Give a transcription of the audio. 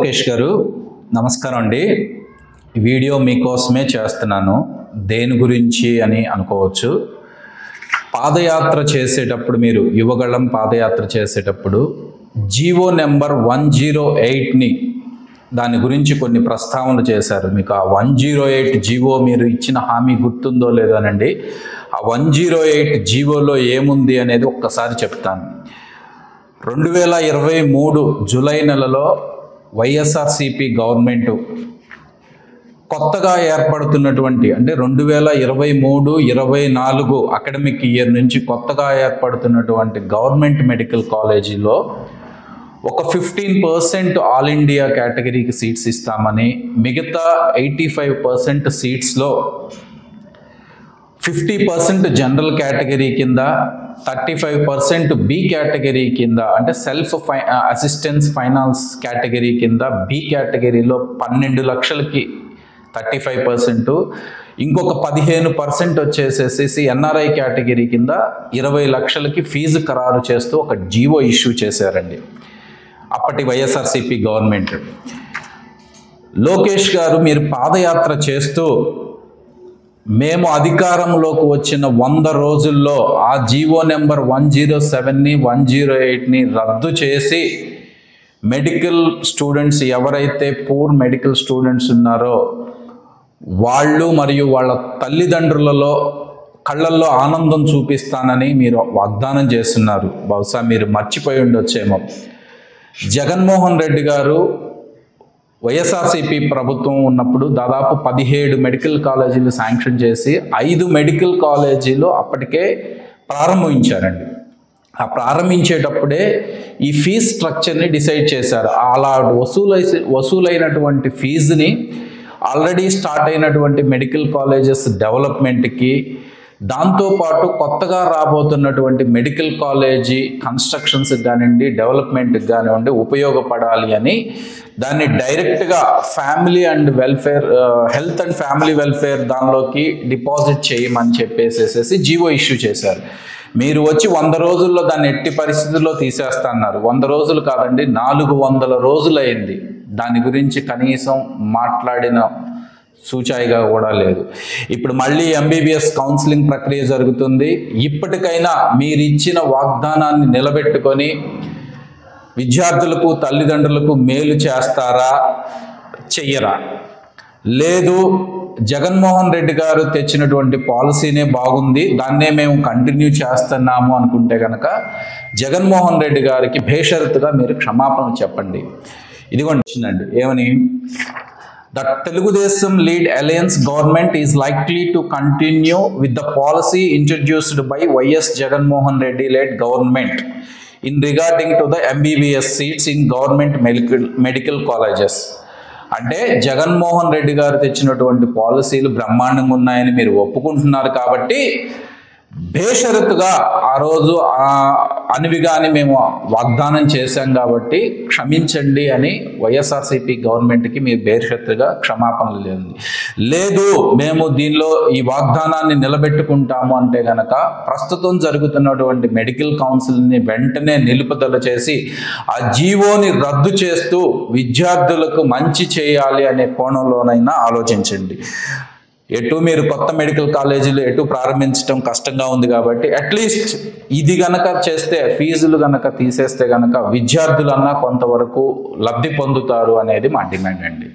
లోకేష్ గారు నమస్కారం అండి. ఈ వీడియో మీకోసమే చేస్తున్నాను. దేని గురించి అని అనుకోవచ్చు. పాదయాత్ర చేసేటప్పుడు మీరు యువగళం పాదయాత్ర చేసేటప్పుడు జీవో నెంబర్ 108ని దాని గురించి కొన్ని ప్రస్తావనలు చేశారు. మీకు ఆ 108 జీవో మీరు ఇచ్చిన హామీ గుర్తుందో లేదోనండి. ఆ 108 జీవోలో ఏముంది అనేది ఒక్కసారి చెప్తాను. 2023 జూలై నెలలో వైఎస్ఆర్సిపి గవర్నమెంట్ కొత్తగా ఏర్పడుతున్నటువంటి అంటే 2023-24 అకాడమిక్ ఇయర్ నుంచి కొత్తగా ఏర్పడుతున్నటువంటి గవర్నమెంట్ మెడికల్ కాలేజీలో ఒక 15% ఆల్ ఇండియా కేటగిరీకి సీట్స్ ఇస్తామని, మిగతా 85% సీట్స్లో 50% జనరల్ కేటగిరీ కింద, 35% బి కేటగిరీ కింద అంటే సెల్ఫ్ అసిస్టెన్స్ ఫైనాన్స్ కేటగిరీ కింద బి కేటగిరీలో 12 లక్షలకి 35%, ఇంకొక 15% వచ్చేసేసి ఎన్ఆర్ఐ కేటగిరీ కింద 20 లక్షలకి ఫీజు ఖరారు చేస్తూ ఒక జీవో ఇష్యూ చేశారండి అప్పటి వైఎస్ఆర్సిపి గవర్నమెంట్. లోకేష్ గారు మీరు పాదయాత్ర చేస్తూ మేము అధికారంలోకి వచ్చిన 100 రోజుల్లో ఆ జీవో నెంబర్ 107ని 108ని రద్దు చేసి మెడికల్ స్టూడెంట్స్ ఎవరైతే పూర్ మెడికల్ స్టూడెంట్స్ ఉన్నారో వాళ్ళు మరియు వాళ్ళ తల్లిదండ్రులలో కళ్ళల్లో ఆనందం చూపిస్తానని మీరు వాగ్దానం చేస్తున్నారు. బహుశా మీరు మర్చిపోయి ఉండొచ్చేమో. జగన్మోహన్ రెడ్డి గారు వైఎస్ఆర్సిపి ప్రభుత్వం ఉన్నప్పుడు దాదాపు 17 మెడికల్ కాలేజీలు శాంక్షన్ చేసి 5 మెడికల్ కాలేజీలు అప్పటికే ప్రారంభించారండి. ఆ ప్రారంభించేటప్పుడే ఈ ఫీజ్ స్ట్రక్చర్ని డిసైడ్ చేశారు. అలా వసూలైనటువంటి ఫీజుని ఆల్రెడీ స్టార్ట్ అయినటువంటి మెడికల్ కాలేజెస్ డెవలప్మెంట్కి, దాంతోపాటు కొత్తగా రాబోతున్నటువంటి మెడికల్ కాలేజీ కన్స్ట్రక్షన్స్కి కానివ్వండి, డెవలప్మెంట్కి కానివ్వండి ఉపయోగపడాలి అని దాన్ని డైరెక్ట్గా family and welfare, health and family welfare దానిలోకి డిపాజిట్ చేయమని చెప్పేసేసి జీవో ఇష్యూ చేశారు. మీరు వచ్చి 100 రోజుల్లో దాన్ని ఎట్టి పరిస్థితుల్లో తీసేస్తున్నారు. 100 రోజులు కాదండి, 400 రోజులైంది. దాని గురించి కనీసం మాట్లాడిన సూచాయిగా కూడా లేదు. ఇప్పుడు మళ్ళీ ఎంబీబీఎస్ కౌన్సిలింగ్ ప్రక్రియ జరుగుతుంది. ఇప్పటికైనా మీరు ఇచ్చిన వాగ్దానాన్ని నిలబెట్టుకొని విద్యార్థులకు తల్లిదండ్రులకు మేలు చేస్తారా, చెయ్యరా? లేదు, జగన్మోహన్ రెడ్డి గారు తెచ్చినటువంటి పాలసీనే బాగుంది, దాన్నే మేము కంటిన్యూ చేస్తున్నాము అనుకుంటే కనుక జగన్మోహన్ రెడ్డి గారికి బేషరతుగా మీరు క్షమాపణ చెప్పండి. ఇదిగోండి వచ్చిందండి ఏమని, The Telugudesam lead alliance government is likely to continue with the policy introduced by YS Jaganmohan Reddy led government in regarding to the MBBS seats in government medical colleges. అంటే జగన్మోహన్ రెడ్డి గారు తెచ్చినటువంటి పాలసీలు బ్రహ్మాండంగా ఉన్నాయని మీరు ఒప్పుకుంటున్నారు కాబట్టి బేషరతుగా ఆ రోజు అనివిగాని మేము వాగ్దానం చేశాం కాబట్టి క్షమించండి అని వైఎస్ఆర్సిపి గవర్నమెంట్కి మీరు బేషరతుగా క్షమాపణలు లేదు, మేము దీనిలో ఈ వాగ్దానాన్ని నిలబెట్టుకుంటాము అంటే కనుక ప్రస్తుతం జరుగుతున్నటువంటి మెడికల్ కౌన్సిల్ని వెంటనే నిలుపుదల చేసి ఆ జీవోని రద్దు చేస్తూ విద్యార్థులకు మంచి చేయాలి అనే కోణంలోనైనా ఆలోచించండి. ఎటు మీరు కొత్త మెడికల్ కాలేజీలు ఎటు ప్రారంభించడం కష్టంగా ఉంది కాబట్టి అట్లీస్ట్ ఇది గనక చేస్తే, ఫీజులు గనక తీసేస్తే గనక విద్యార్థులన్నా కొంతవరకు లబ్ధి పొందుతారు అనేది మా డిమాండ్ అండి.